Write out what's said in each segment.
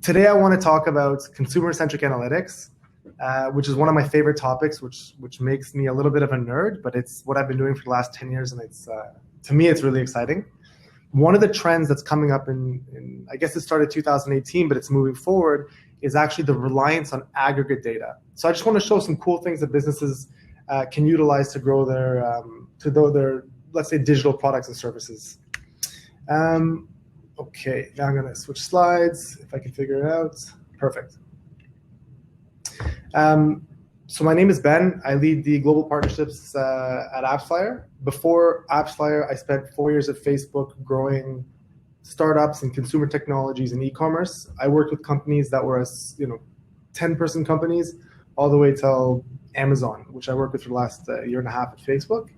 Today I want to talk about consumer-centric analytics, which is one of my favorite topics, which makes me a little bit of a nerd, but it's what I've been doing for the last 10 years, and it's to me, it's really exciting. One of the trends that's coming up in I guess it started 2018, but it's moving forward, is actually the reliance on aggregate data. So I just want to show some cool things that businesses can utilize to grow their, let's say, digital products and services. Okay, now I'm going to switch slides if I can figure it out. Perfect. So my name is Ben. I lead the global partnerships at AppsFlyer. Before AppsFlyer, I spent 4 years at Facebook growing startups and consumer technologies and e-commerce. I worked with companies that were 10-person companies all the way till Amazon, which I worked with for the last year and a half at Facebook.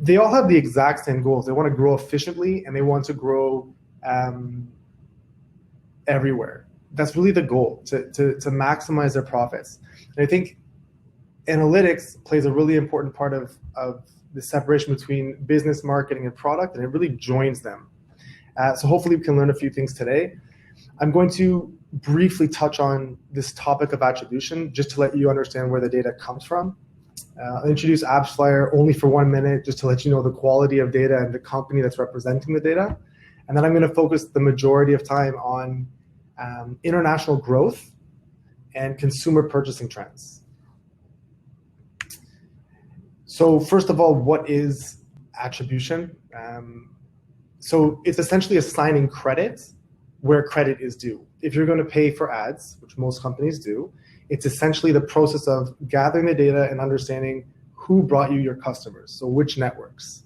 They all have the exact same goals. They want to grow efficiently and they want to grow everywhere. That's really the goal, to maximize their profits. And I think analytics plays a really important part of the separation between business, marketing, and product, and it really joins them. So hopefully we can learn a few things today. I'm going to briefly touch on this topic of attribution just to let you understand where the data comes from. I'll introduce AppsFlyer only for 1 minute just to let you know the quality of data and the company that's representing the data. And then I'm going to focus the majority of time on international growth and consumer purchasing trends. So first of all, what is attribution? So it's essentially assigning credit where credit is due. If you're going to pay for ads, which most companies do, it's essentially the process of gathering the data and understanding who brought you your customers, so which networks.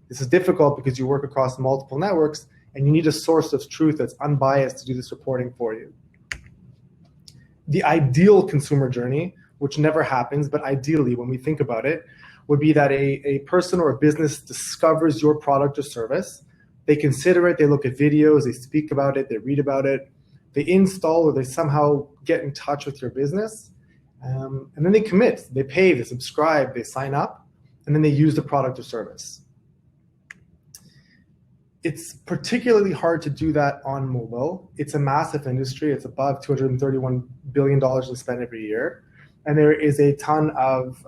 This is difficult because you work across multiple networks and you need a source of truth that's unbiased to do this reporting for you. The ideal consumer journey, which never happens, but ideally when we think about it, would be that a person or a business discovers your product or service. They consider it, they look at videos, they speak about it, they read about it, they install or they somehow get in touch with your business, and then they commit, they pay, they subscribe, they sign up, and then they use the product or service. It's particularly hard to do that on mobile. It's a massive industry. It's above $231 billion in spend every year. And there is a ton of,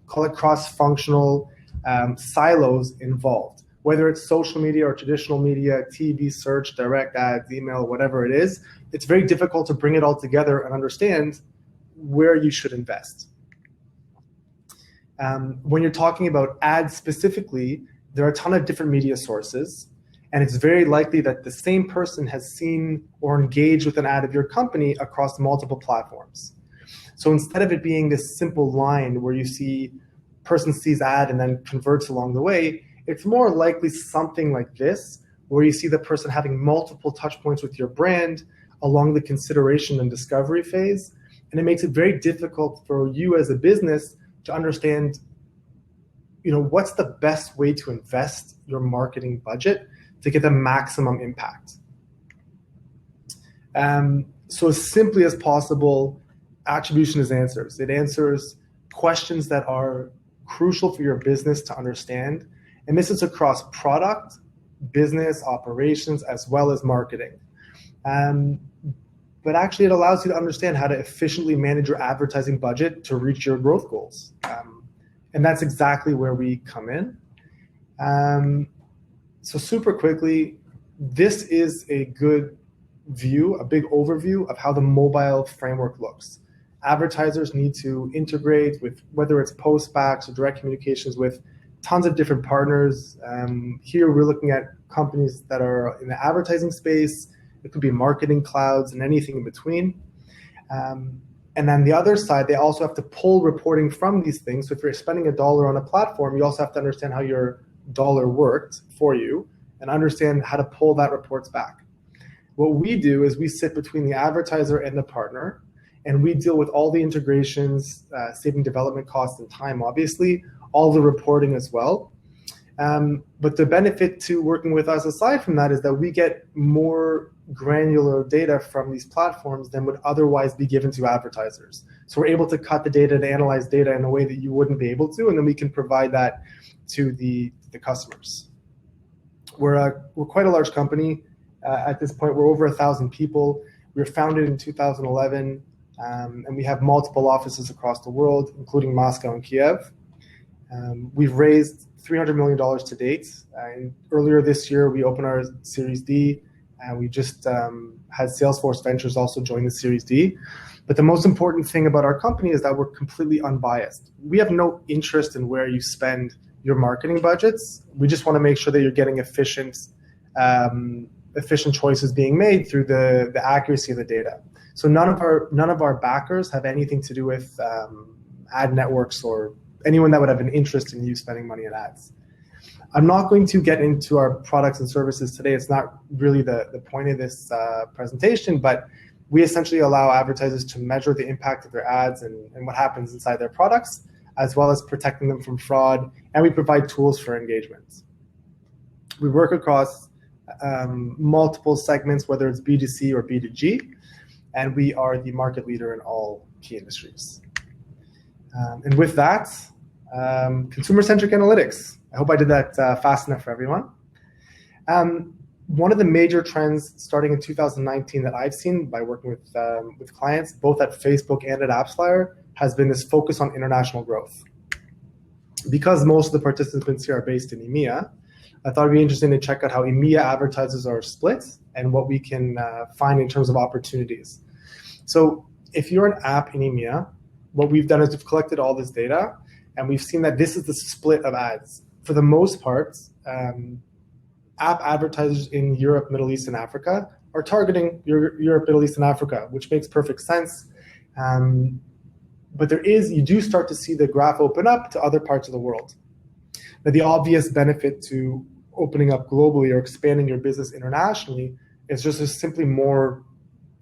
call it cross-functional silos involved. Whether it's social media or traditional media, TV, search, direct ads, email, whatever it is, it's very difficult to bring it all together and understand where you should invest. When you're talking about ads specifically, there are a ton of different media sources, and it's very likely that the same person has seen or engaged with an ad of your company across multiple platforms. So instead of it being this simple line where you see person sees ad and then converts along the way, it's more likely something like this, where you see the person having multiple touch points with your brand along the consideration and discovery phase. And it makes it very difficult for you as a business to understand, what's the best way to invest your marketing budget to get the maximum impact. So as simply as possible, attribution is answers. It answers questions that are crucial for your business to understand. And this is across product, business, operations, as well as marketing. But actually it allows you to understand how to efficiently manage your advertising budget to reach your growth goals. And that's exactly where we come in. So super quickly, this is a good view, a big overview of how the mobile framework looks. Advertisers need to integrate with, whether it's post-backs or direct communications, with tons of different partners. Here we're looking at companies that are in the advertising space. It could be marketing clouds and anything in between. And then the other side, they also have to pull reporting from these things. So if you're spending $1 on a platform, you also have to understand how your dollar worked for you and understand how to pull that reports back. What we do is we sit between the advertiser and the partner, and we deal with all the integrations, saving development costs and time, obviously, all the reporting as well. But the benefit to working with us aside from that is that we get more granular data from these platforms than would otherwise be given to advertisers. So we're able to cut the data and analyze data in a way that you wouldn't be able to, and then we can provide that to the customers. We're quite a large company. At this point, we're over 1,000 people. We were founded in 2011, and we have multiple offices across the world, including Moscow and Kiev. We've raised $300 million to date. And earlier this year, we opened our Series D, and we just had Salesforce Ventures also join the Series D. But the most important thing about our company is that we're completely unbiased. We have no interest in where you spend your marketing budgets. We just want to make sure that you're getting efficient choices being made through the accuracy of the data. So none of our backers have anything to do with ad networks or anyone that would have an interest in you spending money on ads. I'm not going to get into our products and services today. It's not really the point of this presentation, but we essentially allow advertisers to measure the impact of their ads and what happens inside their products, as well as protecting them from fraud, and we provide tools for engagement. We work across multiple segments, whether it's B2C or B2G, and we are the market leader in all key industries. And with that, consumer-centric analytics. I hope I did that fast enough for everyone. One of the major trends starting in 2019 that I've seen by working with clients, both at Facebook and at AppsFlyer, has been this focus on international growth. Because most of the participants here are based in EMEA, I thought it'd be interesting to check out how EMEA advertisers are split and what we can find in terms of opportunities. So if you're an app in EMEA, what we've done is we've collected all this data, and we've seen that this is the split of ads. For the most part, app advertisers in Europe, Middle East, and Africa are targeting Europe, Middle East, and Africa, which makes perfect sense. But you do start to see the graph open up to other parts of the world. Now, the obvious benefit to opening up globally or expanding your business internationally is just there's simply more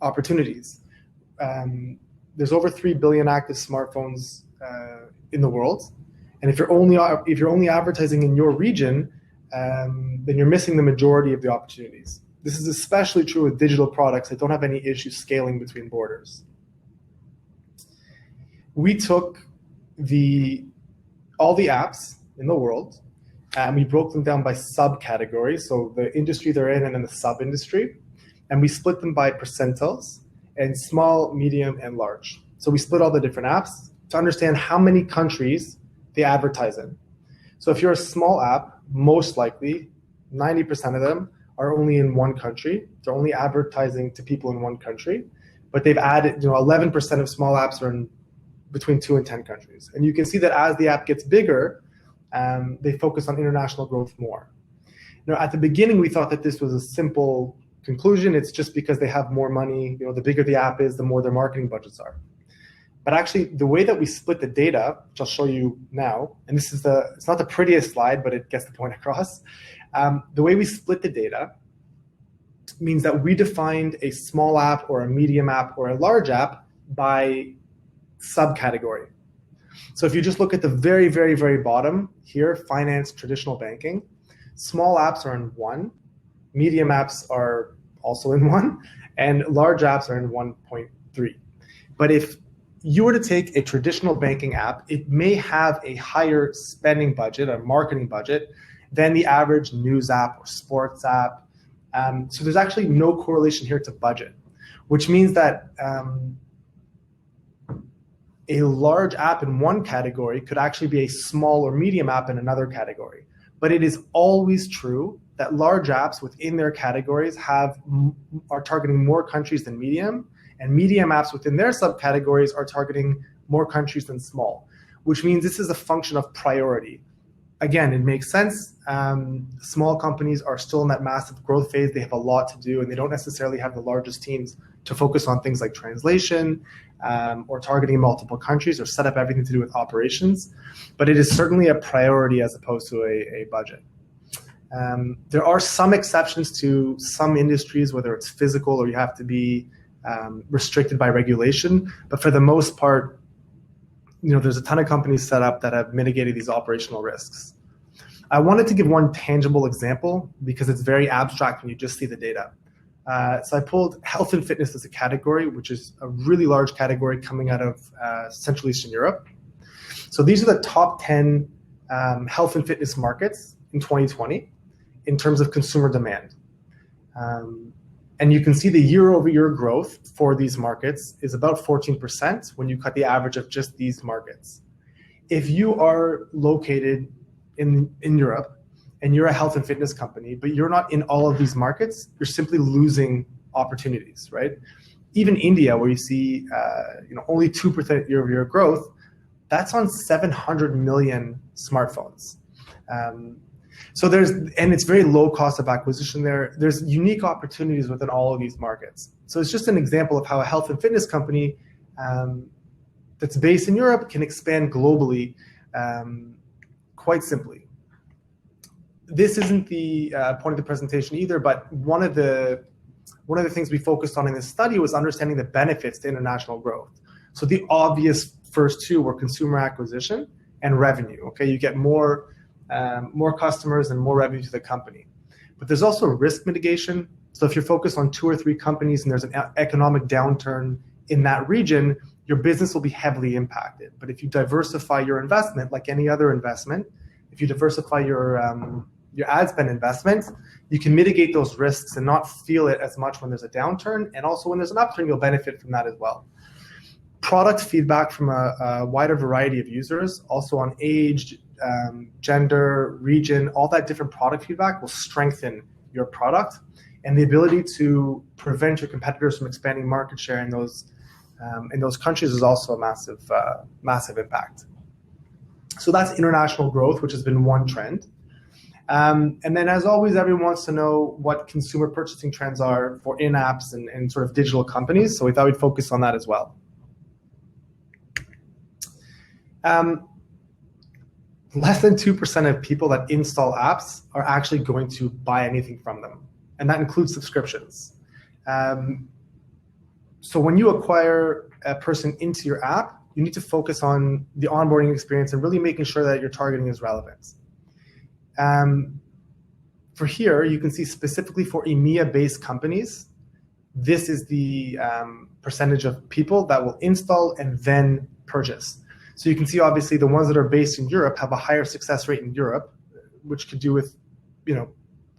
opportunities. There's over 3 billion active smartphones in the world, and if you're only advertising in your region, then you're missing the majority of the opportunities. This is especially true with digital products that don't have any issue scaling between borders. We took all the apps in the world and we broke them down by subcategories, so the industry they're in and then the sub-industry, and we split them by percentiles and small, medium, and large. So we split all the different apps to understand how many countries they advertise in. So if you're a small app, most likely 90% of them are only in one country. They're only advertising to people in one country, but they've added, 11% of small apps are in between 2 and 10 countries. And you can see that as the app gets bigger, they focus on international growth more. Now, at the beginning, we thought that this was a simple conclusion. It's just because they have more money. The bigger the app is, the more their marketing budgets are. But actually, the way that we split the data, which I'll show you now, and it's not the prettiest slide, but it gets the point across. The way we split the data means that we defined a small app or a medium app or a large app by subcategory. So if you just look at the very, very, very bottom here, finance, traditional banking, small apps are in 1, medium apps are also in 1, and large apps are in 1.3. But if you were to take a traditional banking app, it may have a higher spending budget, a marketing budget, than the average news app or sports app. So there's actually no correlation here to budget, which means that a large app in one category could actually be a small or medium app in another category. But it is always true that large apps within their categories are targeting more countries than medium, and medium apps within their subcategories are targeting more countries than small, which means this is a function of priority. Again, it makes sense. Small companies are still in that massive growth phase. They have a lot to do, and they don't necessarily have the largest teams to focus on things like translation or targeting multiple countries or set up everything to do with operations. But it is certainly a priority as opposed to a budget. There are some exceptions to some industries, whether it's physical or you have to be restricted by regulation. But for the most part, there's a ton of companies set up that have mitigated these operational risks. I wanted to give one tangible example because it's very abstract when you just see the data. So I pulled health and fitness as a category, which is a really large category coming out of Central Eastern Europe. So these are the top 10 health and fitness markets in 2020 in terms of consumer demand. And you can see the year-over-year growth for these markets is about 14% when you cut the average of just these markets. If you are located in Europe and you're a health and fitness company, but you're not in all of these markets, you're simply losing opportunities, right? Even India, where you see only 2% year-over-year growth, that's on 700 million smartphones. So it's very low cost of acquisition there. There's unique opportunities within all of these markets. So it's just an example of how a health and fitness company that's based in Europe can expand globally quite simply. This isn't the point of the presentation either, but one of the things we focused on in this study was understanding the benefits to international growth. So the obvious first two were consumer acquisition and revenue. Okay, you get more customers and more revenue to the company. But there's also risk mitigation. So if you're focused on 2 or 3 companies and there's an economic downturn in that region, your business will be heavily impacted. But if you diversify your investment, like any other investment, if you diversify your ad spend investment, you can mitigate those risks and not feel it as much when there's a downturn. And also when there's an upturn, you'll benefit from that as well. Product feedback from a wider variety of users, also on age, gender, region, all that different product feedback will strengthen your product, and the ability to prevent your competitors from expanding market share in those countries is also a massive impact. So that's international growth, which has been one trend. And then, as always, everyone wants to know what consumer purchasing trends are for in-apps and sort of digital companies. So we thought we'd focus on that as well. Less than 2% of people that install apps are actually going to buy anything from them, and that includes subscriptions. So when you acquire a person into your app, you need to focus on the onboarding experience and really making sure that your targeting is relevant. For here, you can see specifically for EMEA-based companies, this is the percentage of people that will install and then purchase. So you can see, obviously, the ones that are based in Europe have a higher success rate in Europe, which could do with,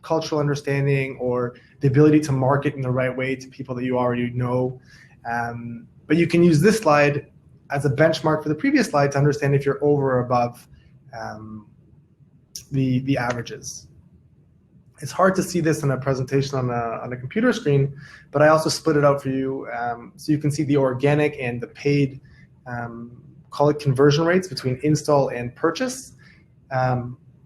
cultural understanding or the ability to market in the right way to people that you already know. But you can use this slide as a benchmark for the previous slide to understand if you're over or above the averages. It's hard to see this in a presentation on a computer screen, but I also split it out for you so you can see the organic and the paid call it conversion rates between install and purchase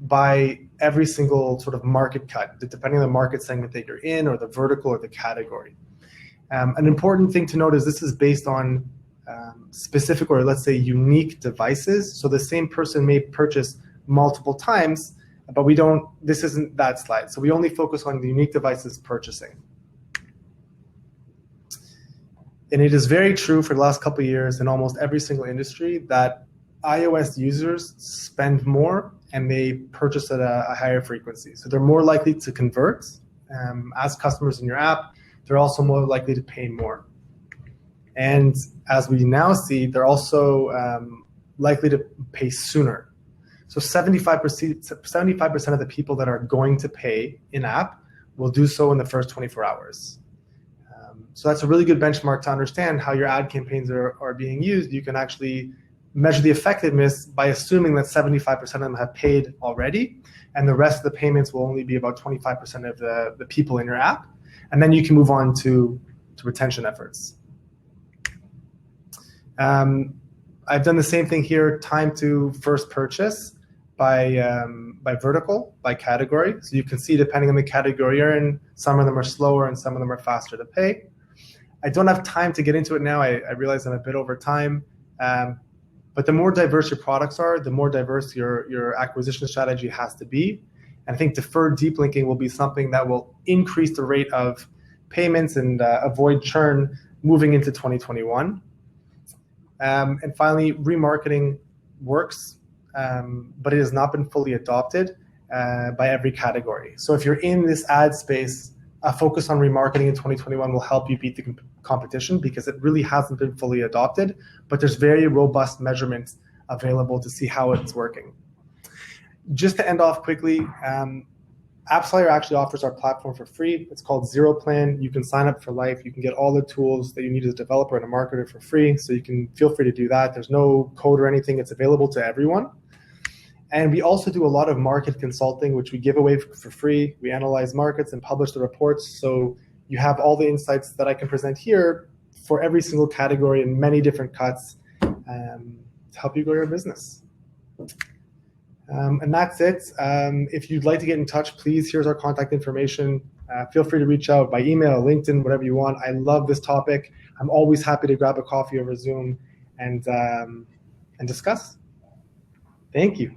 by every single sort of market cut, depending on the market segment that you're in or the vertical or the category. An important thing to note is this is based on specific or let's say unique devices. So the same person may purchase multiple times, but this isn't that slide. So we only focus on the unique devices purchasing. And it is very true for the last couple of years in almost every single industry that iOS users spend more and they purchase at a higher frequency. So they're more likely to convert as customers in your app. They're also more likely to pay more. And as we now see, they're also likely to pay sooner. So 75% of the people that are going to pay in-app will do so in the first 24 hours. So that's a really good benchmark to understand how your ad campaigns are being used. You can actually measure the effectiveness by assuming that 75% of them have paid already, and the rest of the payments will only be about 25% of the people in your app. And then you can move on to retention efforts. I've done the same thing here, time to first purchase by vertical, by category. So you can see, depending on the category you're in, some of them are slower and some of them are faster to pay. I don't have time to get into it now. I realize I'm a bit over time. But the more diverse your products are, the more diverse your acquisition strategy has to be. And I think deferred deep linking will be something that will increase the rate of payments and avoid churn moving into 2021. And finally, remarketing works, but it has not been fully adopted by every category. So if you're in this ad space, a focus on remarketing in 2021 will help you beat the competition because it really hasn't been fully adopted, but there's very robust measurements available to see how it's working. Just to end off quickly, AppsFlyer actually offers our platform for free. It's called Zero Plan. You can sign up for life. You can get all the tools that you need as a developer and a marketer for free. So you can feel free to do that. There's no code or anything. It's available to everyone. And we also do a lot of market consulting, which we give away for free. We analyze markets and publish the reports. So you have all the insights that I can present here for every single category in many different cuts to help you grow your business. And that's it. If you'd like to get in touch, please, here's our contact information. Feel free to reach out by email, LinkedIn, whatever you want. I love this topic. I'm always happy to grab a coffee over Zoom and discuss. Thank you.